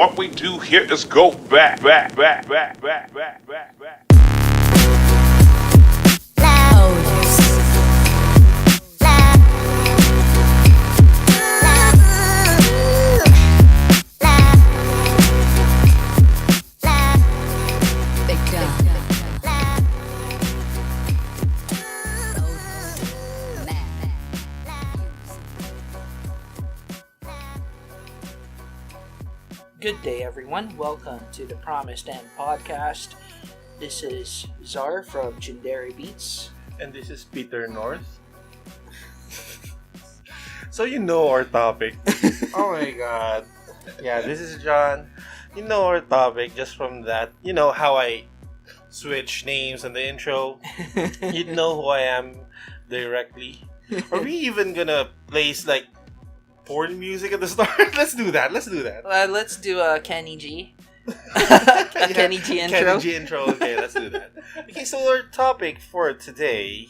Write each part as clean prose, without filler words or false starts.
What we do here is go back, back, back, back, back, back, back, back. Good day, everyone. Welcome to the Promised End podcast. This is Czar from Chinderi Beats. And this is Peter North. So you know our topic. Oh my god. Yeah, this is John. You know our topic just from that. You know how I switch names in the intro. You know who I am directly. Are we even gonna place like porn music at the start? Let's do that. Let's do a Kenny G. A Kenny G intro. Kenny G intro. Okay, let's do that. Okay, so our topic for today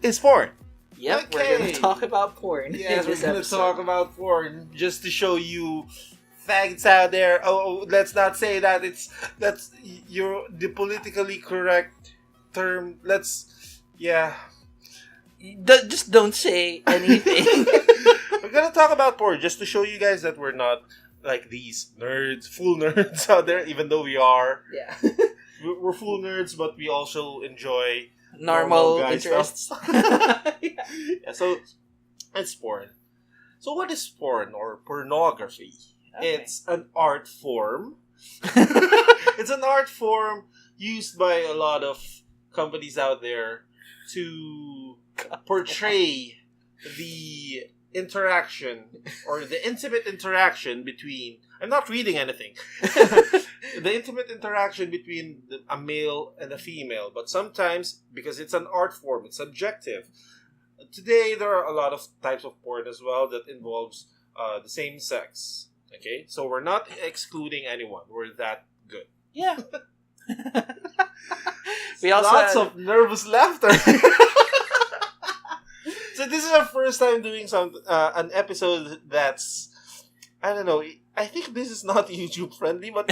is porn. Yep, Okay. We're going to talk about porn. Yes, in we're this going to episode. talk about porn just to show you fags out there. Oh, let's not say that that's the politically correct term. Just don't say anything. We're going to talk about porn just to show you guys that we're not like these nerds, full nerds out there, even though we are. Yeah. We're full nerds, but we also enjoy Normal guy interests. stuff. Yeah, so it's porn. So what is porn or pornography? Okay. It's an art form. It's an art form used by a lot of companies out there to portray the interaction or the intimate interaction between... I'm not reading anything. The intimate interaction between a male and a female. But sometimes, because it's an art form, it's subjective. Today, there are a lot of types of porn as well that involves the same sex. Okay? So we're not excluding anyone. We're that good. Yeah. We also Lots of nervous laughter. So this is our first time doing an episode that's... I don't know. I think this is not YouTube friendly, but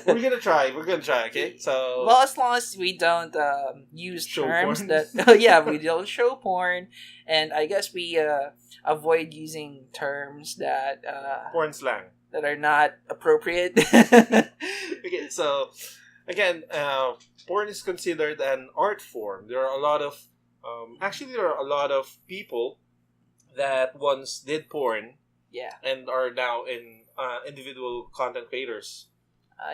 we're gonna try. Okay, so Well, as long as we don't use Show terms porn. that... yeah, we don't show porn. And I guess we avoid using terms that porn slang. that are not appropriate. Okay, so again, porn is considered an art form. There are a lot of people that once did porn Yeah. and are now in individual content creators.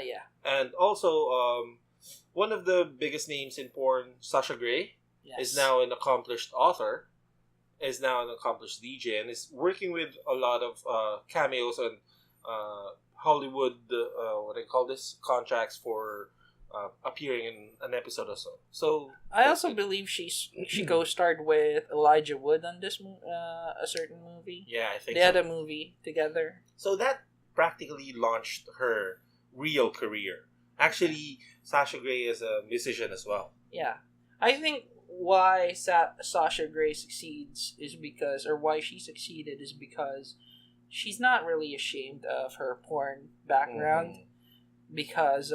Yeah. And also, one of the biggest names in porn, Sasha Grey, Yes. is now an accomplished author, is now an accomplished DJ, and is working with a lot of cameos and Hollywood, what do you call this, contracts for appearing in an episode or so. So I also believe she co-starred with Elijah Wood on this a certain movie. yeah, I think They so. had a movie together. So that practically launched her real career. Actually, Sasha Grey is a musician as well. Yeah. I think why Sasha Grey succeeds is because, or why she succeeded is because she's not really ashamed of her porn background. Mhm. Because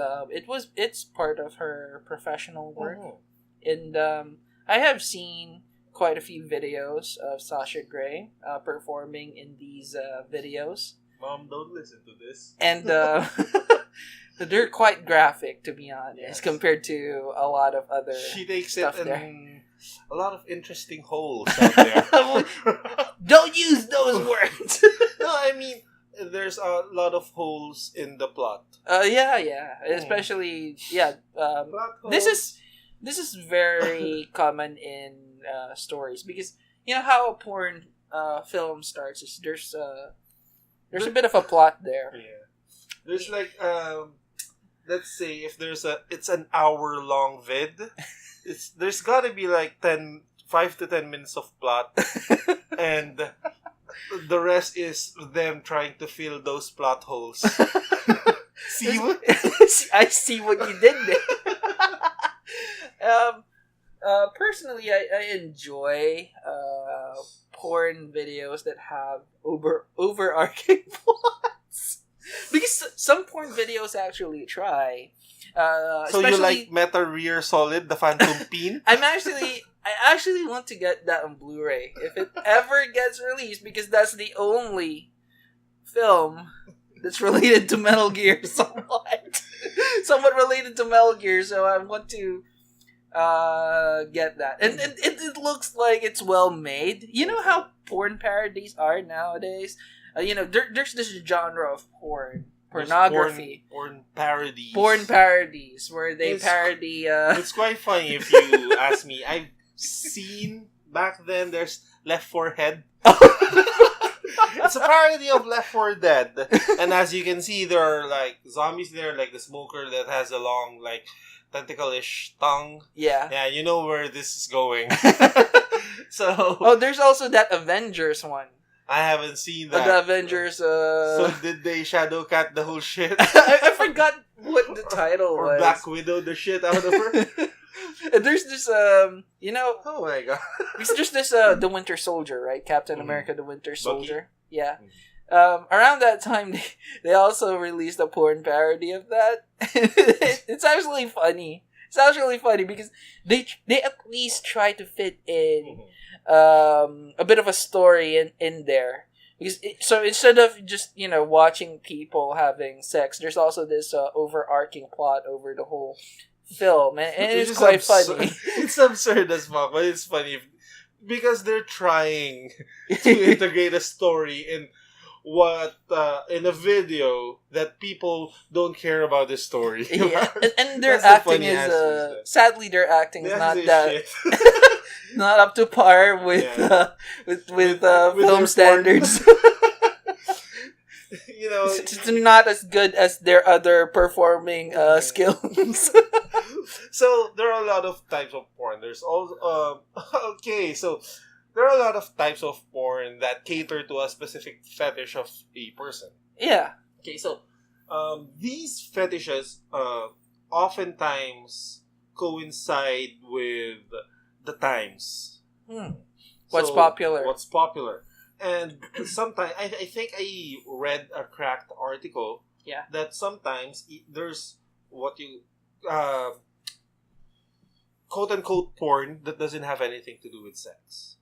it's part of her professional work. Mhm. And I have seen quite a few videos of Sasha Grey performing in these videos. Mom, don't listen to this. And they're quite graphic, to be honest, Yes. compared to a lot of other She takes it stuff in there. a lot of interesting holes out there. Don't use those words! No, I mean, there's a lot of holes in the plot. Yeah. Especially, Plot This holes. is very common in stories because you know how a porn film starts is there's a bit of a plot there. Yeah. There's like let's say if it's an hour long vid, there's gotta be like 5 to 10 minutes of plot, and the rest is them trying to fill those plot holes. See what? I see what you did there. Personally, I enjoy porn videos that have overarching plots. Because some porn videos actually try. So you Especially, like Metal Rear Solid, the Phantom Pin? I actually want to get that on Blu-ray if it ever gets released, because that's the only film that's related to Metal Gear somewhat related to Metal Gear. So I want to get that, and it looks like it's well made. You know how porn parodies are nowadays. There's this genre of pornography, porn parodies, porn parodies where they It's- parody. It's quite funny if you ask me. I've seen back then. There's Left 4 Head. It's a parody of Left 4 Dead, and as you can see, there are like zombies there, like the smoker that has a long, like, tentacle-ish tongue. Yeah. Yeah, you know where this is going. So Oh, there's also that Avengers one. I haven't seen that. The Avengers. So did they shadow cat the whole shit? I forgot what the title Or was. Black Widow the shit out of her? And there's this Oh my god. it's just this the Winter Soldier, right? Captain Mhm. America, the Winter Bucky? Soldier. Yeah. Mhm. Around that time, they also released a porn parody of that. It's actually funny. It's actually funny because they at least try to fit in a bit of a story in there. Because so instead of just watching people having sex, there's also this overarching plot over the whole film, and it's just quite funny. It's absurd as fuck, but it's funny because they're trying to integrate a story in in a video that people don't care about the story. Yeah, and their That's the acting funny is aspect. sadly their acting is That's not the that shit. not up to par with Yeah. with With film their standards. You know, It's not as good as their other performing skills. so there are a lot of types of porn. There's also okay, so there are a lot of types of porn that cater to a specific fetish of a person. Yeah. Okay, so these fetishes oftentimes coincide with the times. What's So, popular? What's popular. And sometimes, I think I read a cracked article Yeah. that sometimes there's what you quote unquote porn that doesn't have anything to do with sex.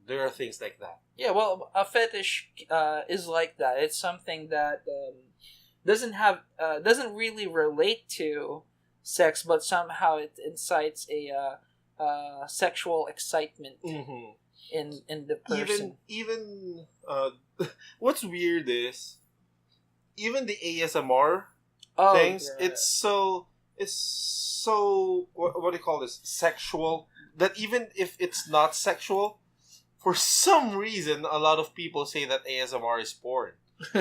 There are things like that. Yeah, well, a fetish is like that. It's something that doesn't really relate to sex, but somehow it incites a sexual excitement Mm-hmm. in the person. Even what's weird is even the ASMR things. yeah. It's so what do you call this, sexual, that even if it's not sexual, for some reason a lot of people say that ASMR is porn.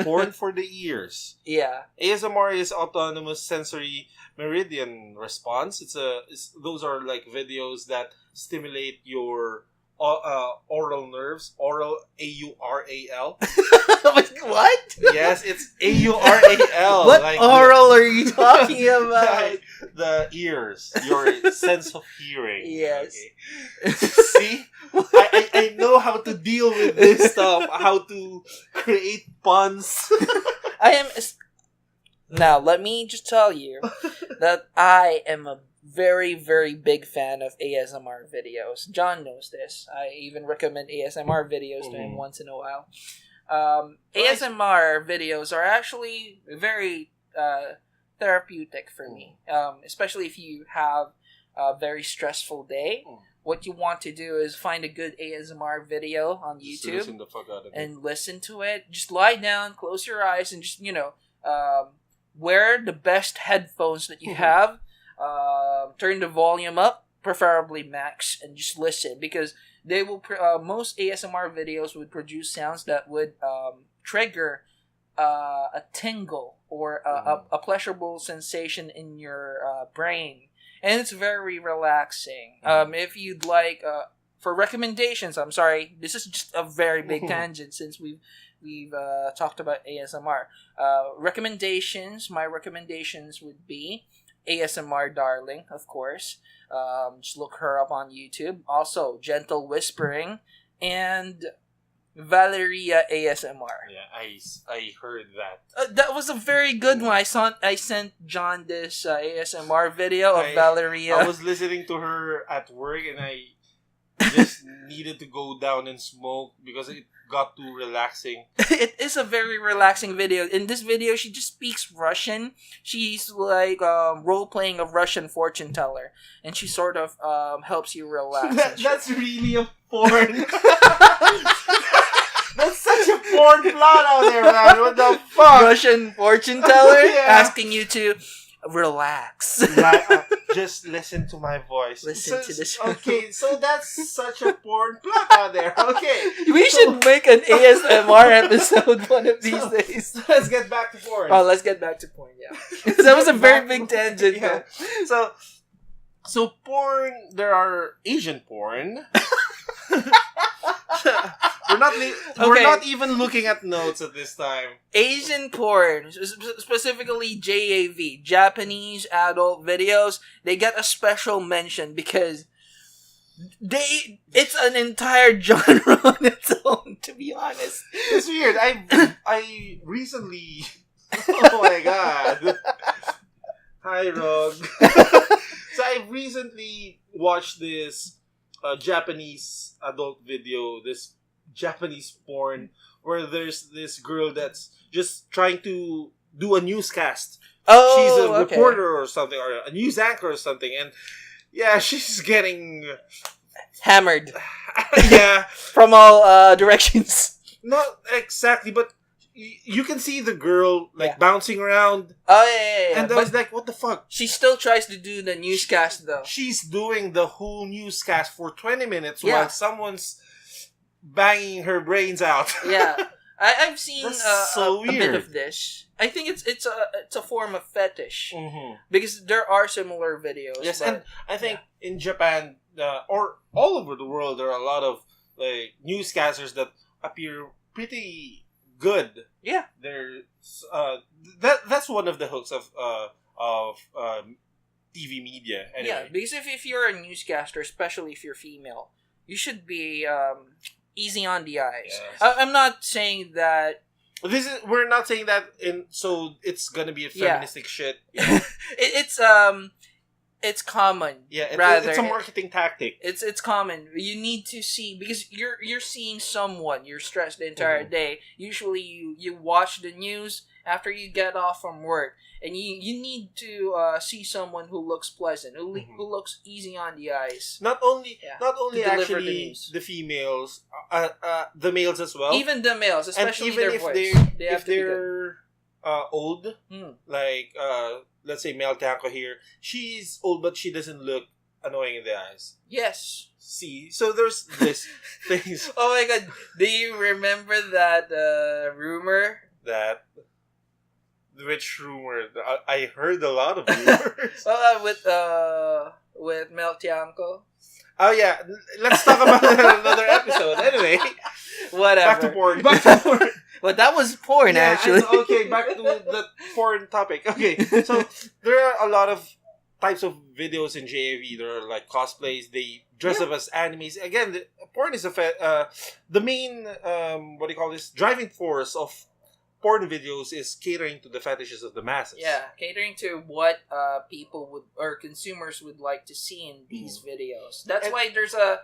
Porn for the ears. Yeah. ASMR is autonomous sensory meridian response. Those are like videos that stimulate your oral nerves. Oral, AURAL. What? Yes, it's AURAL. What like oral are you talking about? like the ears, your sense of hearing. Yes. Okay. See, I know how to deal with this stuff. How to create puns. I am. Now, let me just tell you that I am a very, very big fan of ASMR videos. John knows this. I even recommend ASMR videos to him once in a while. ASMR videos are actually very therapeutic for me, especially if you have a very stressful day. What you want to do is find a good ASMR video on Just YouTube listen the fuck out of it. and listen to it. Just lie down, close your eyes, and just wear the best headphones that you have. Turn the volume up, preferably max, and just listen, because they will most ASMR videos would produce sounds that would trigger a tingle or a pleasurable sensation in your brain, and it's very relaxing. If you'd like for recommendations, I'm sorry, this is just a very big tangent since we've talked about ASMR. My recommendations would be ASMR Darling, of course. Just look her up on YouTube. Also, Gentle Whispering, and Valeria ASMR. Yeah, I heard that. That was a very good one. I sent John this ASMR video of I Valeria. was listening to her at work, and I just needed to go down and smoke because it got too relaxing. It is a very relaxing video. In this video, she just speaks Russian. She's like role playing a Russian fortune teller, and she sort of helps you relax. and shit. That's really a porn. That's such a porn plot out there, man. What the fuck? Russian fortune teller Yeah. asking you to relax. Just listen to my voice. Listen to this. Okay, so that's such a porn plot out there. Okay. We should make an ASMR episode one of these days. So let's get back to porn. Oh, let's get back to porn. Yeah, that was a very big tangent. Yeah. So porn. There are Asian porn. We're Okay. not even looking at notes at this time. Asian porn, specifically JAV, Japanese adult videos, they get a special mention because it's an entire genre on its own, to be honest. It's weird. I recently. Oh my god. Hi, Rog. So I recently watched this Japanese adult video, this Japanese porn, where there's this girl that's just trying to do a newscast. Oh, She's a okay. reporter or something, or a news anchor or something, and yeah, she's getting Hammered yeah, from all directions. not exactly, but you can see the girl like Yeah. bouncing around, Oh, yeah. and I But was like, what the fuck? she still tries to do the newscast, though. She's doing the whole newscast for 20 minutes Yeah. while someone's banging her brains out. Yeah. I've seen That's so a bit weird. of this. I think it's a form of fetish Mm-hmm. because there are similar videos. Yes, but and I think in Japan or all over the world, there are a lot of like newscasters that appear pretty good. Yeah. They're that's one of the hooks of TV media. yeah, Anyway. because if you're a newscaster, especially if you're female, you should be easy on the eyes. Yes. I'm not saying that We're not saying that so it's gonna be a Yeah. feministic shit. it's common. Yeah, rather it's a marketing tactic. It's common. You need to see because you're seeing someone. You're stressed the entire Mhm. day. Usually, you watch the news after you get off from work, and you need to see someone who looks pleasant, Mhm. who looks easy on the eyes. Not only Yeah. To deliver the actually news. the females, the males as well. Even the males, and especially even their if voice, they if have to be good. they're old, like let's say Mel Tanco here, she's old but she doesn't look annoying in the eyes. Yes. See, so there's this things Oh my god! Do you remember that rumor? that which rumor I heard a lot of rumors. With Mel Tiangco. Oh yeah, let's talk about that in another episode. Anyway, Whatever. back to porn. Back to porn. But that was porn, Yeah, actually. okay, back to the porn topic. Okay, so there are a lot of types of videos in JAV. There are like cosplays. They dress up as animes. Again, porn is the main what do you call this? Driving force of porn videos is catering to the fetishes of the masses. Yeah, catering to what people would or consumers would like to see in these videos. That's And- why there's a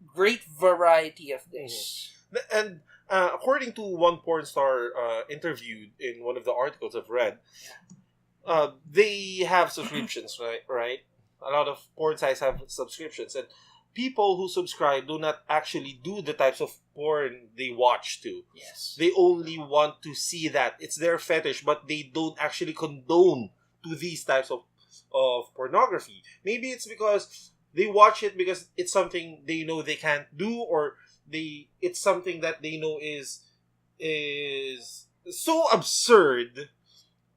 great variety of this. And according to one porn star interviewed in one of the articles I've read, they have subscriptions, right? A lot of porn sites have subscriptions, and people who subscribe do not actually do the types of porn they watch to. Yes. They only want to see that. It's their fetish, but they don't actually condone to these types of pornography. Maybe it's because they watch it because it's something they know they can't do, or it's something that they know is so absurd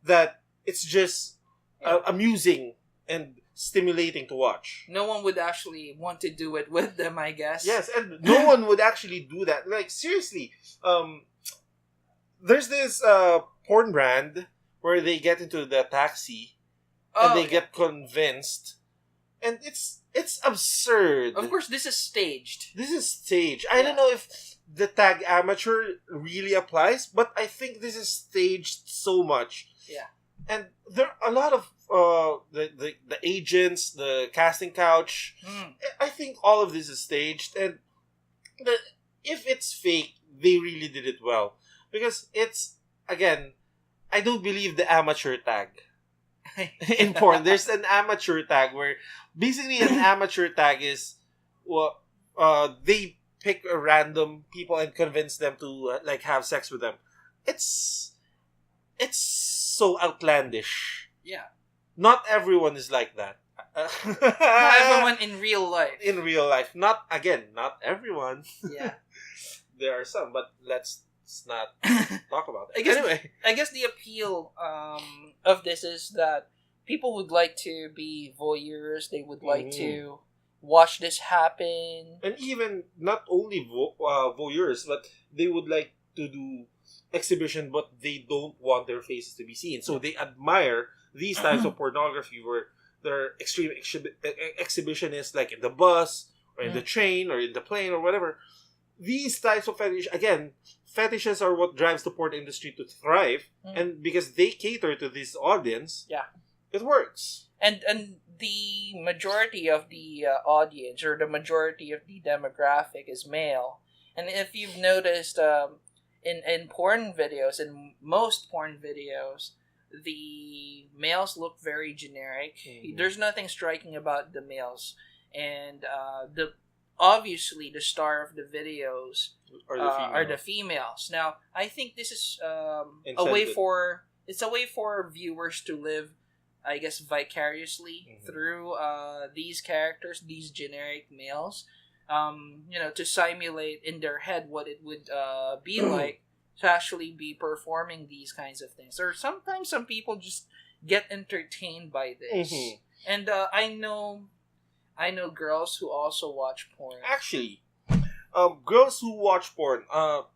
that it's just amusing and stimulating to watch. No one would actually want to do it with them, I guess. Yes, and no one would actually do that. Like, seriously, there's this porn brand where they get into the taxi and they get convinced, and it's It's absurd. Of course, this is staged. This is staged. I don't know if the tag amateur really applies, but I think this is staged so much. Yeah. And there are a lot of the agents, the casting couch. I think all of this is staged, and if it's fake, they really did it well, because it's, again, I don't believe the amateur tag in porn. There's an amateur tag where basically an amateur tag is, well, they pick a random people and convince them to like have sex with them. It's so outlandish. Yeah. Not everyone is like that. Not everyone in real life. In real life. Not everyone. Yeah. There are some, but let's not talk about it. I guess the appeal of this is that people would like to be voyeurs. They would like to watch this happen. And even not only voyeurs, but they would like to do exhibition, but they don't want their faces to be seen. So they admire these types of pornography where they're extreme exhibitionists, like in the bus or in the train or in the plane or whatever. These types of fetishes are what drives the porn industry to thrive, and because they cater to this audience, it works. And the majority of the audience, or the majority of the demographic, is male. And if you've noticed, in porn videos, in most porn videos, the males look very generic. There's nothing striking about the males, and obviously the star of the videos are the females. Now, I think this is a way for viewers to live, I guess, vicariously through these characters, these generic males. To simulate in their head what it would be like to actually be performing these kinds of things. Or sometimes some people just get entertained by this. And I know girls who also watch porn. Actually, girls who watch porn,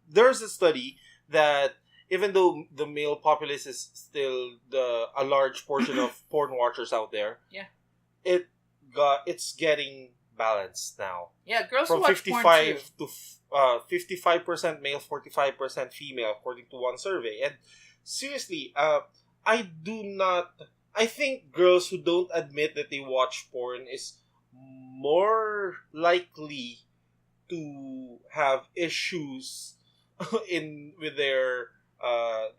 there's a study that even though the male populace is still a large portion of porn watchers out there, it's getting balanced now. Yeah, girls from who watch 55 to 55% male, 45% female, according to one survey. And seriously, I think girls who don't admit that they watch porn is more likely to have issues with their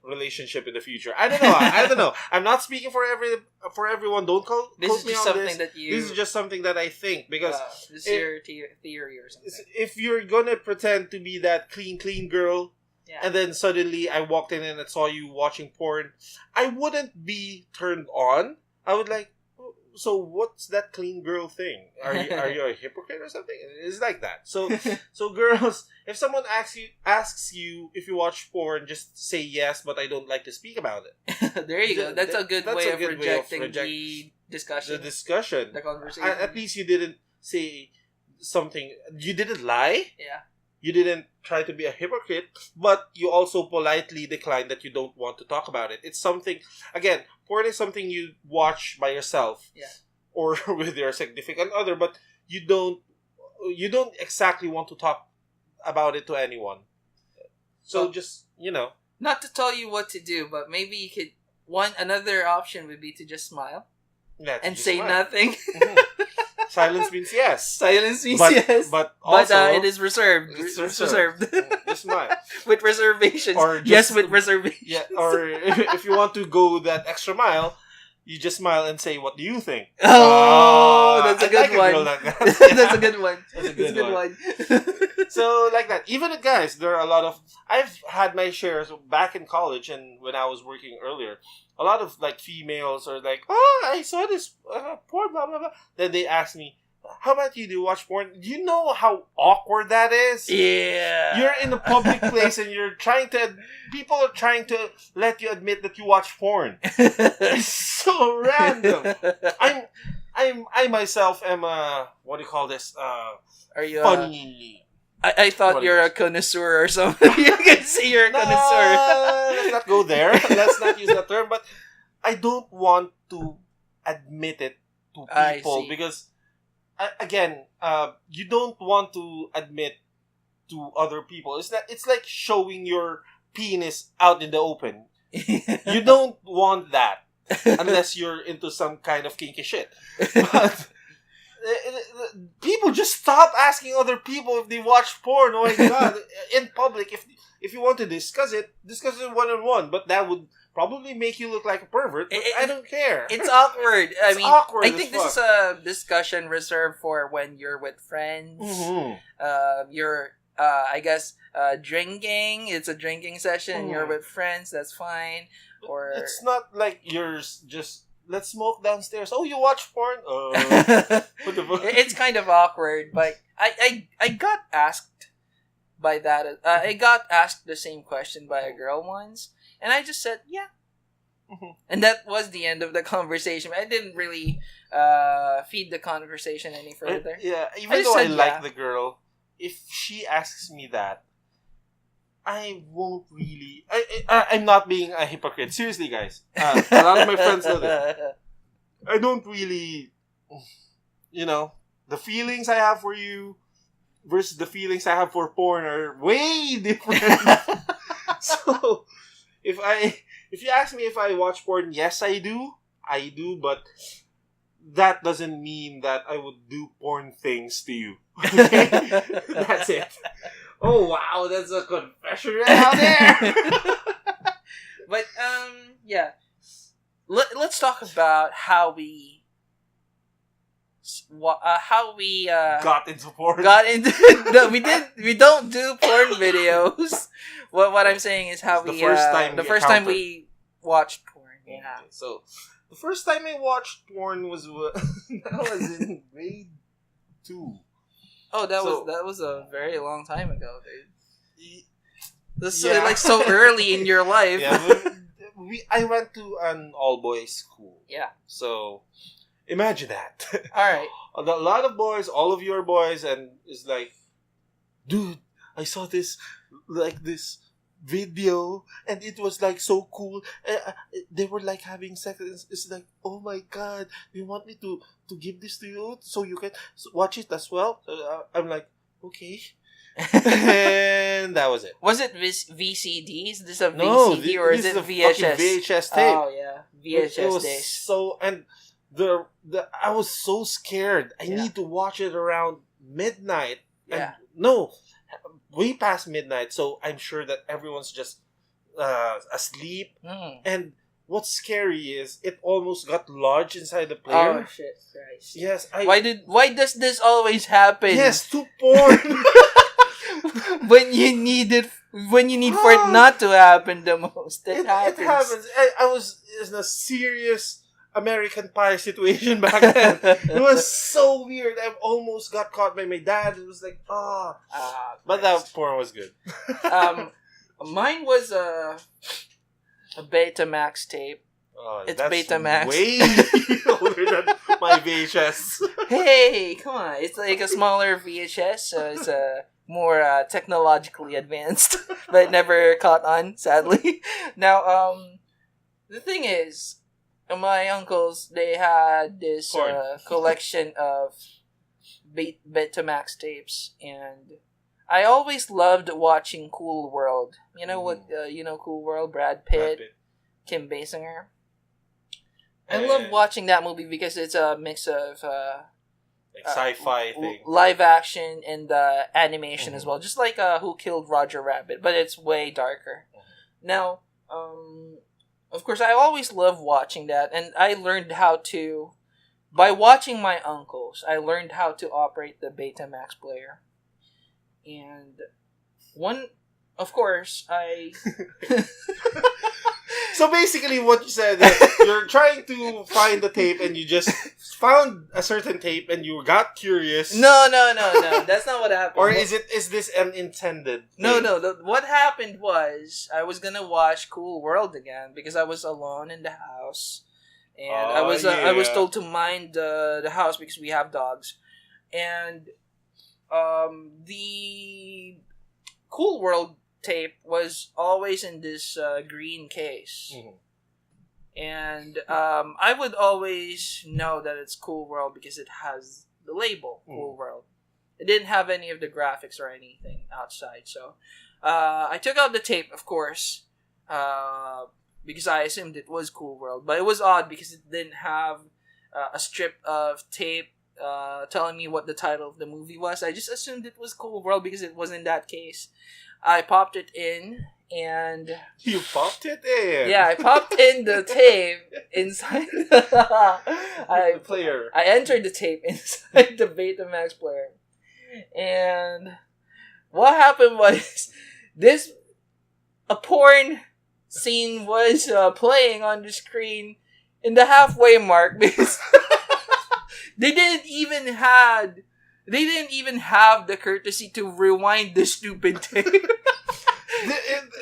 relationship in the future. I don't know. I'm not speaking for everyone. Don't quote me on this. This is just something that I think, because this is your theory or something. If you're gonna pretend to be that clean girl, and then suddenly I walked in and I saw you watching porn, I wouldn't be turned on. I would like, so what's that clean girl thing? Are you a hypocrite or something? It's like that. So girls, if someone asks you if you watch porn, just say yes, but I don't like to speak about it. There you go. That's a good way of rejecting the discussion. The conversation. At least you didn't say something. You didn't lie. Yeah. You didn't try to be a hypocrite, but you also politely declined that you don't want to talk about it. It's something, again, porn is something you watch by yourself, or with your significant other, but you don't exactly want to talk about it to anyone. So just, not to tell you what to do, but maybe you could. Another option would be to just smile and say nothing. Silence means yes. Silence means yes. But also, it is reserved. It's reserved. Just smile. With reservations. Or yes, with reservations. Yeah, or if you want to go that extra mile, you just smile and say, "What do you think?" Oh, that's a good one. That's a good one. That's a good one. So, like that. Even guys, there are a lot of... I've had my shares back in college and when I was working earlier. A lot of, like, females are like, "Oh, I saw this porn, blah, blah, blah." Then they ask me, "How about you? Do you watch porn?" Do you know how awkward that is? Yeah. You're in a public place and people are trying to let you admit that you watch porn. It's so random. I myself am what do you call this? Are you funny? I thought you're a connoisseur or something. You can say you're a connoisseur. Let's not go there. Let's not use that term. But I don't want to admit it to people because again, you don't want to admit to other people. It's like showing your penis out in the open. You don't want that unless you're into some kind of kinky shit. But people just stop asking other people if they watch porn. Oh my god! In public, if you want to discuss it one on one. But that would probably make you look like a pervert. But I don't care. It's awkward. I mean, awkward I as think this fuck. is a discussion reserved for when you're with friends. Mm-hmm. You're, I guess, drinking. It's a drinking session. You're with friends. That's fine. Or It's not like you're just let's smoke downstairs. Oh, you watch porn? What the fuck? it's kind of awkward. But I got asked by that. I got asked the same question by a girl once, and I just said yeah. Mhm. And that was the end of the conversation. I didn't really feed the conversation any further. Yeah, I even just though I said like yeah. the girl, if she asks me that, I won't really. I'm not being a hypocrite. Seriously, guys. A lot of my friends know that. I don't really, the feelings I have for you versus the feelings I have for porn are way different. So, if you ask me if I watch porn, yes, I do. I do, but that doesn't mean that I would do porn things to you. Okay? That's it. Oh, wow, that's a confession right out there. But yeah. Let's talk about how we Got into porn. got into no, we don't do porn videos. What I'm saying is how It's the we first time the we first time encountered. we watched porn. Yeah. Okay, so, the first time I watched porn was that was in grade 2. Oh, that So- was a very long time ago, dude. This Yeah. is like so early in your life. Yeah, but I went to an all-boys school. Yeah. So, imagine that. All right. A lot of boys, all of your boys, and it's like, dude, I saw this video, and it was like so cool. They were like having sex. It's like, oh my god, you want me to give this to you so you can watch it as well? I'm like, okay. And that was it. Was it VCD? Is this a No, VCD or is this it a fucking VHS? VHS tape. Oh yeah, It VHS was days. so, and the I was so scared. I Yeah. need to watch it around midnight. And Yeah. no, way past midnight. So I'm sure that everyone's just asleep. Mm. And what's scary is it almost got lodged inside the Oh player. shit, Christ! Yes, Why does this always happen? yes, to porn. when you need for it not to happen the most. It It happens. happens. I was in a serious American Pie situation back then. It was so weird. I almost got caught by my dad. It was like, but that porn was good. Mine was a Betamax tape. Oh, It's that's Betamax. way older than my VHS. Hey, come on! It's like a smaller VHS, so it's more technologically advanced, but never caught on, sadly. Now, the thing is, my uncles, they had this Porn. collection of Betamax tapes, and I always loved watching Cool World. You know what? Cool World. Brad Pitt, Kim Basinger. I love watching that movie because it's a mix of Like sci-fi thing. live action and animation as well, just like Who Killed Roger Rabbit, but it's way darker. Now, of course, I always love watching that, and I learned how to, by watching my uncles, I learned how to operate the Betamax player. And of course, I... So basically, what you said is you're trying to find the tape, and you just found a certain tape, and you got curious. No, that's not what happened. Or is this an intended? No, thing? what happened was I was gonna watch Cool World again because I was alone in the house, and I was yeah. told to mind the house because we have dogs, and the Cool World tape was always in this green case. Mhm. And I would always know that it's Cool World because it has the label, Mm. Cool World. It didn't have any of the graphics or anything outside. So I took out the tape, of course, because I assumed it was Cool World. But it was odd because it didn't have a strip of tape telling me what the title of the movie was. I just assumed it was Cool World because it was in that case. I popped it in, and You popped it in. yeah, I popped in the tape inside. The player. I entered the tape inside the Betamax player, and what happened was a porn scene was playing on the screen in the halfway mark because they didn't even have the courtesy to rewind the stupid tape.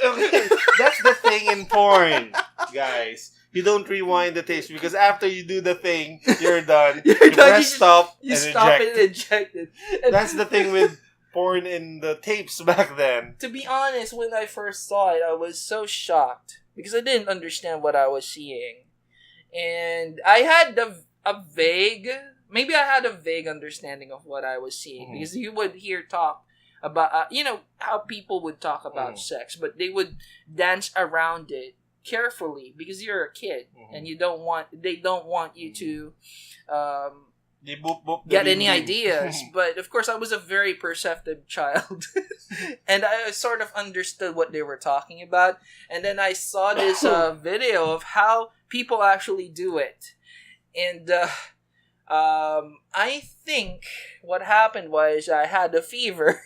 Okay, that's the thing in porn, guys. You don't rewind the tapes because after you do the thing, you're done. You're you done, press stop You and stop eject. it and eject it. And That's the thing with porn in the tapes back then. to be honest, when I first saw it, I was so shocked because I didn't understand what I was seeing, and I had a vague understanding of what I was seeing because you would hear talk about how people would talk about sex, but they would dance around it carefully because you're a kid and they don't want you to They boop boop the get bing any bing. ideas. But of course, I was a very perceptive child, and I sort of understood what they were talking about. And then I saw this video of how people actually do it, and I think what happened was I had a fever.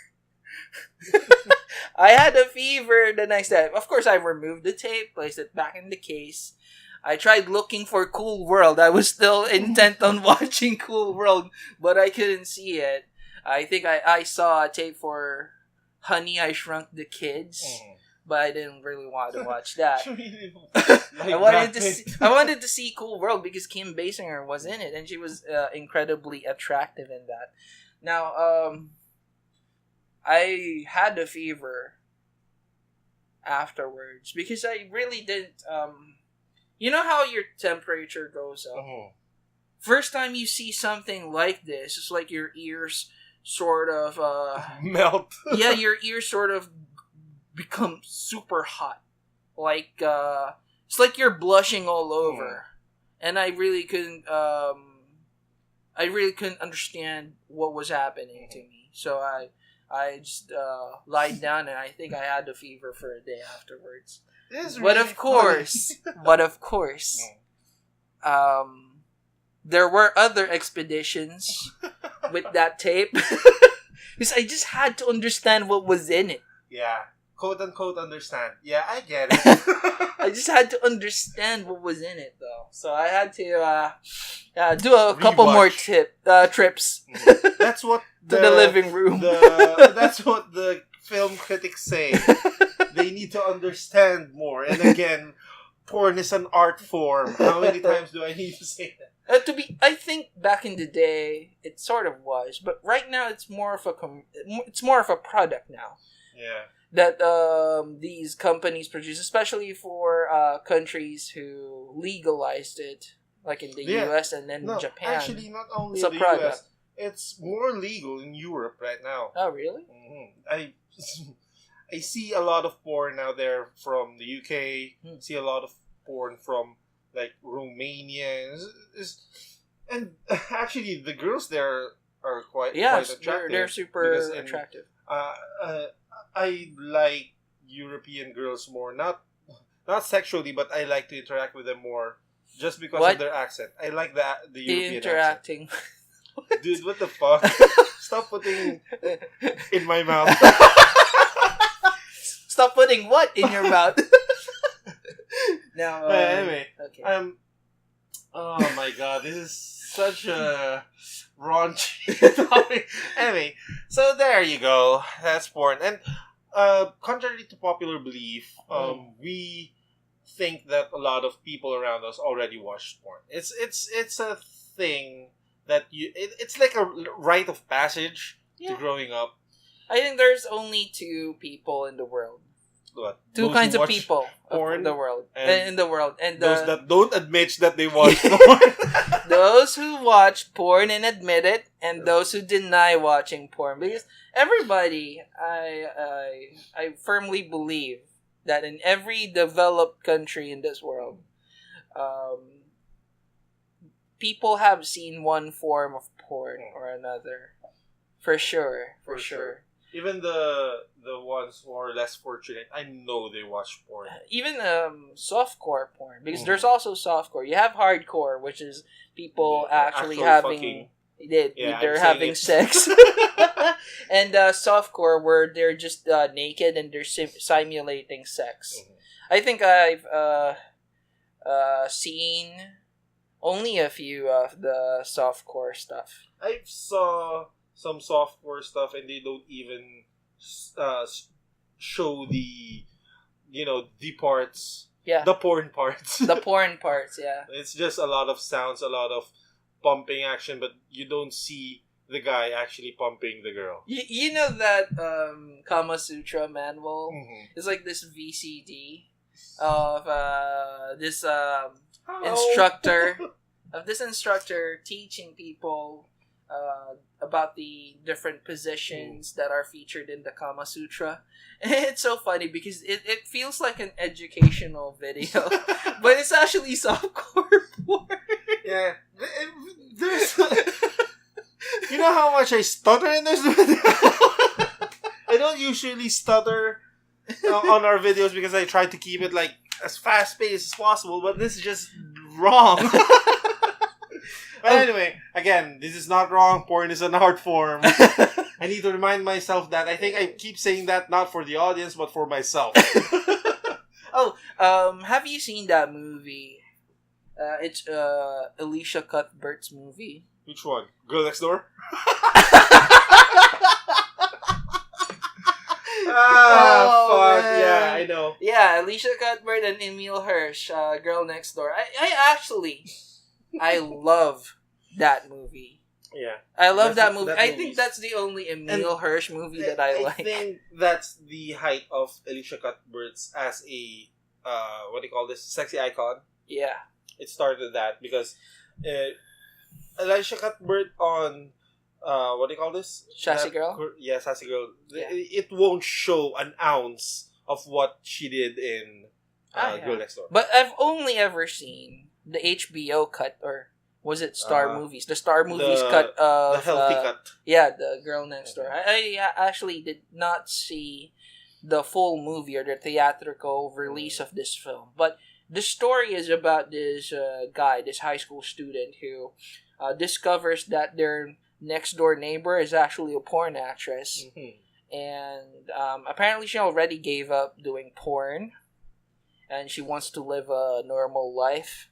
I had a fever the next day. Of course, I removed the tape, placed it back in the case. I tried looking for Cool World. I was still intent on watching Cool World, but I couldn't see it. I think I saw a tape for Honey, I Shrunk the Kids, but I didn't really want to watch that. I wanted to see Cool World because Kim Basinger was in it, and she was incredibly attractive in that. Now, I had a fever afterwards because I really didn't. You know how your temperature goes up? First time you see something like this, it's like your ears sort of Melt. yeah, your ears sort of become super hot. Like it's like you're blushing all over. And I really couldn't understand what was happening to me. So I just lied down, and I think I had the fever for a day afterwards. But of course, there were other expeditions with that tape because I just had to understand what was in it. Yeah, quote unquote understand. Yeah, I get it. I just had to understand what was in it, though. So I had to do a couple more trips That's what to the living room. That's what the film critics say. They need to understand more. And again, porn is an art form. How many times do I need to say that? I think back in the day it sort of was, but right now it's more of a product now. Yeah. That these companies produce, especially for countries who legalized it, like in the US and then Japan. Actually, not only It's in a the product. US. It's more legal in Europe right now. Oh, really? I see a lot of porn out there from the UK. See a lot of porn from like Romania, and actually the girls there are quite attractive. They're super attractive. I like European girls more, not sexually, but I like to interact with them more just because of their accent. I like the European interacting. accent. Dude, what the fuck? Stop putting in my mouth. Stop putting what in your mouth? Now, anyway, okay. Oh my god, this is such a raunchy topic. Anyway, so there you go. That's porn. And contrary to popular belief, we think that a lot of people around us already watched porn. It's a thing that it's like a rite of passage to growing up. I think there's only two people in the world. What? Two Those kinds who of watch people porn in the world. and In the world. And those that don't admit that they watch porn. those who watch porn and admit it, and those who deny watching porn. Because everybody, I firmly believe that in every developed country in this world, people have seen one form of porn or another. For sure. Even the ones who are less fortunate, I know they watch porn. Even softcore porn, because there's also softcore. You have hardcore, which is people actually having fucking. they're having sex, and softcore where they're just naked and they're simulating sex. I think I've seen only a few of the softcore stuff. I saw some softcore stuff, and they don't even show the parts. Yeah. The porn parts. The porn parts, yeah. It's just a lot of sounds, a lot of pumping action, but you don't see the guy actually pumping the girl. You know that Kama Sutra manual? Mm-hmm. It's like this VCD of this instructor teaching people about the different positions that are featured in the Kama Sutra. And it's so funny because it feels like an educational video, but it's actually softcore porn. Yeah. There's... You know how much I stutter in this video? I don't usually stutter on our videos because I try to keep it like as fast-paced as possible, but this is just wrong. But anyway, again, this is not wrong. Porn is an art form. I need to remind myself that. I think I keep saying that not for the audience, but for myself. Have you seen that movie? It's Alicia Cuthbert's movie. Which one? Girl Next Door? Fuck. Man. Yeah, I know. Yeah, Alicia Cuthbert and Emil Hirsch, Girl Next Door. I love that movie. Yeah. I love that movie. That I think that's the only Emil Hirsch movie that I like. I think that's the height of Alicia Cuthbert's as a, what do you call this? Sexy icon. Yeah. It started that because Alicia Cuthbert on, what do you call this? Sassy Girl? Yeah, Sassy Girl. Yeah. It won't show an ounce of what she did in Yeah. Girl Next Door. But I've only ever seen the HBO cut, or was it Star Movies? The Star Movies cut of... The healthy cut. Yeah, the Girl Next Door. I actually did not see the full movie or the theatrical release of this film. But the story is about this guy, this high school student who discovers that their next door neighbor is actually a porn actress. Mm-hmm. And apparently she already gave up doing porn. And she wants to live a normal life.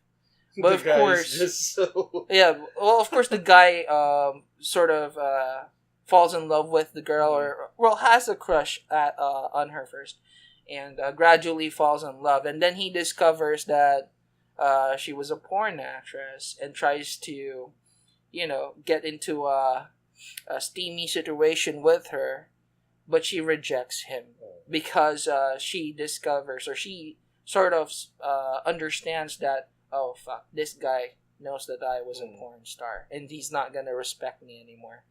But of course, just so... yeah. Well, of course, the guy sort of falls in love with the girl, or has a crush on her first, and gradually falls in love, and then he discovers that she was a porn actress and tries to, get into a steamy situation with her, but she rejects him because she discovers, or she sort of understands that. Oh, fuck, this guy knows that I was a porn star, and he's not gonna respect me anymore.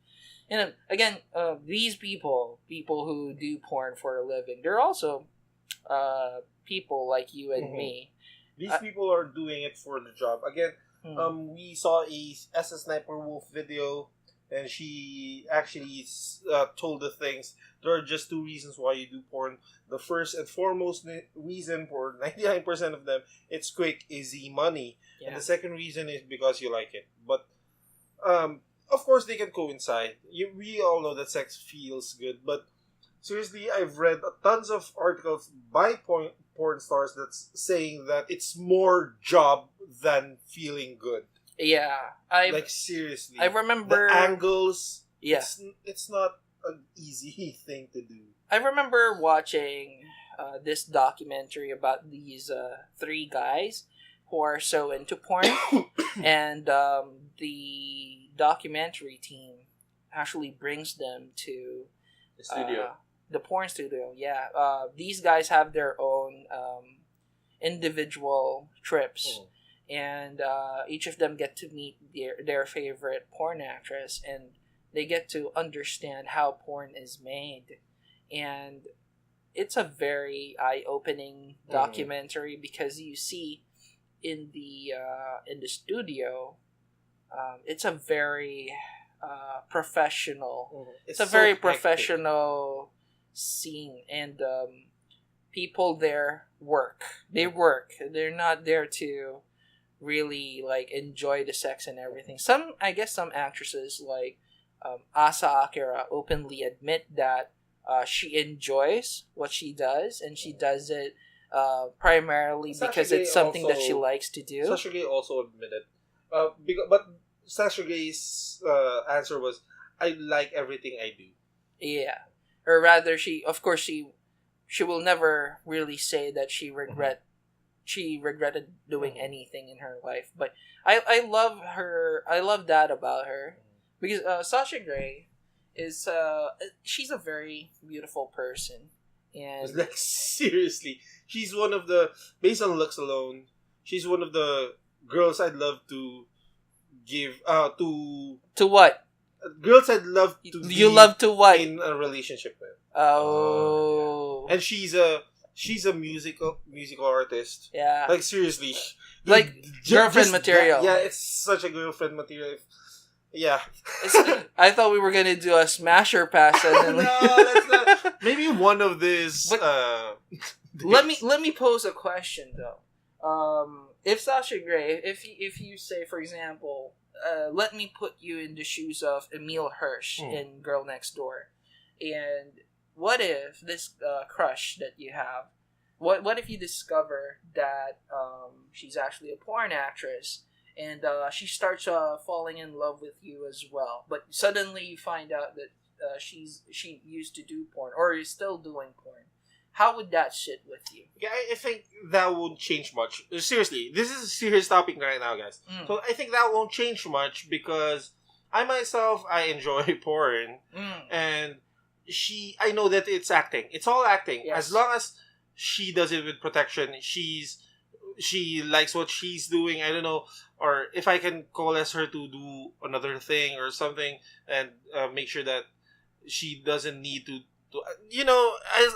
And again, these people who do porn for a living, they're also people like you and me. These people are doing it for the job. Again, we saw a SS Sniper Wolf video, and she actually told the things. There are just two reasons why you do porn. The first and foremost reason for 99% of them, it's quick, easy money. Yeah. And the second reason is because you like it. But, of course, they can coincide. We all know that sex feels good. But, seriously, I've read tons of articles by porn stars that's saying that it's more job than feeling good. Yeah. Seriously. I remember... The angles. Yeah. It's not an easy thing to do. I remember watching this documentary about these three guys who are so into porn, and the documentary team actually brings them to the studio, the porn studio. Yeah, these guys have their own individual trips, and each of them get to meet their favorite porn actress, and they get to understand how porn is made. And it's a very eye-opening documentary because you see in the studio, it's a very professional. It's a so very hectic. professional scene, and people there work. They work. They're not there to really like enjoy the sex and everything. I guess some actresses like Asa Akira openly admit that she enjoys what she does, and she does it primarily Sasha because Grey it's something that she also- likes to do. Sasha Grey also admitted, but Sasha Grey's answer was, "I like everything I do." Yeah, or rather, she will never really say that she regretted doing anything in her life. But I love her. I love that about her because Sasha Grey is she's a very beautiful person, and Like seriously, she's one of the, based on looks alone, she's one of the girls I'd love to give to what girls I'd love to you be love to what? in a relationship with. Oh, And she's a musical artist. yeah. Like seriously, Like, girlfriend material. Yeah, it's such a girlfriend material. Yeah. I thought we were gonna do a smasher pass, and No, then that's not. Maybe one of this. But- let me pose a question though. If Sasha Grey, if you say, for example, let me put you in the shoes of Emile Hirsch in Girl Next Door, and what if this crush that you have, what if you discover that she's actually a porn actress, and she starts falling in love with you as well, but suddenly you find out that she used to do porn or is still doing porn. How would that sit with you? Yeah, I think that won't change much. Seriously, this is a serious topic right now, guys. So I think that won't change much because I myself, I enjoy porn, and I know that it's acting. It's all acting. Yes. As long as she does it with protection, she likes what she's doing. I don't know, or if I can coalesce her to do another thing or something, and make sure that she doesn't need to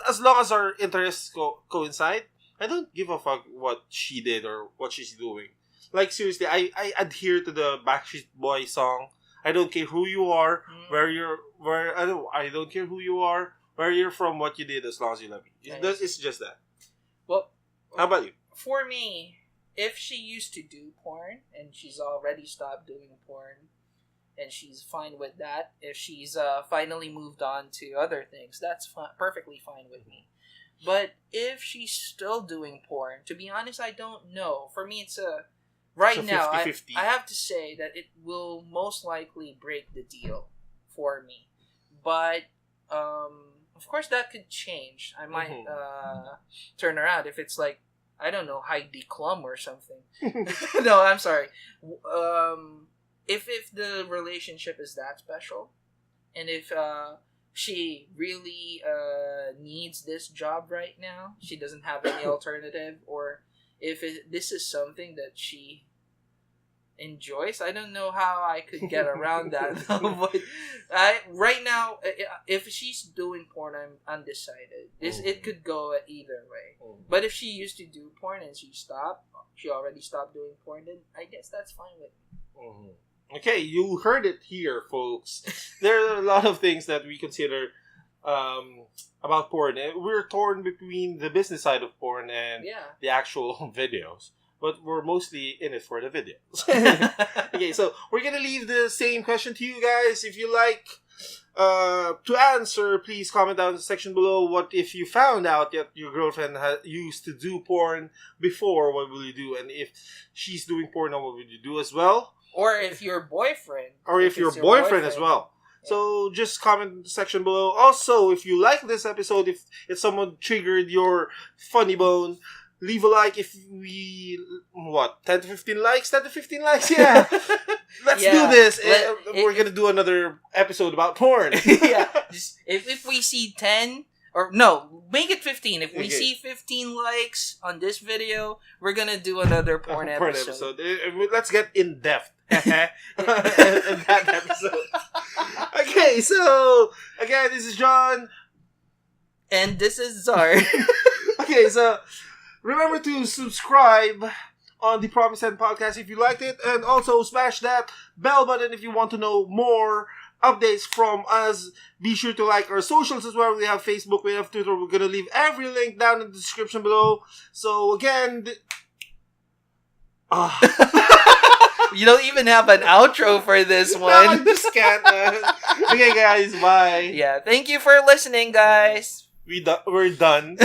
as long as our interests coincide, I don't give a fuck what she did or what she's doing. Like seriously, I adhere to the Backstreet Boy song. I don't care who you are, I don't care who you are, where you're from, what you did, as long as you love me. It's just that. Well, How about you? for me, if she used to do porn and she's already stopped doing porn, and she's fine with that, if she's finally moved on to other things, that's perfectly fine with me. But if she's still doing porn, to be honest, I don't know. For me, it's right now, 50-50. I have to say that it will most likely break the deal for me. But of course, that could change. I might turn around if it's like, I don't know, Heidi Klum or something. No, I'm sorry. If the relationship is that special, and if she really needs this job right now, she doesn't have any alternative, or if this is something that she enjoys, I don't know how I could get around that. But right now, if she's doing porn, I'm undecided. It could go either way. But if she used to do porn and she already stopped doing porn, then I guess that's fine with me. Okay, you heard it here, folks. There are a lot of things that we consider about porn. We're torn between the business side of porn and the actual videos. But we're mostly in it for the videos. Okay, so we're going to leave the same question to you guys. If you like to answer, please comment down in the section below. What if you found out that your girlfriend used to do porn before? What will you do? And if she's doing porn, what will you do as well? Or if your boyfriend. Or if your boyfriend as well. Yeah. So just comment in the section below. Also, if you like this episode, if someone triggered your funny bone, leave a like. If we 10 to 15 likes? 10 to 15 likes? Yeah. Let's do this. We're gonna do another episode about porn. Yeah. Just, if we see 10 Or no, make it 15. If we Okay. see 15 likes on this video, we're gonna do another porn episode. Let's get in depth in that episode. Okay, so again, this is John. And this is Czar. Okay, so remember to subscribe on the Promised End podcast if you liked it, and also smash that bell button if you want to know more updates from us. Be sure to like our socials as well. We have Facebook, we have Twitter. We're gonna leave every link down in the description below. So again, You don't even have an outro for this no, I one. just can't. Okay, guys, bye. Yeah, thank you for listening, guys. We're done.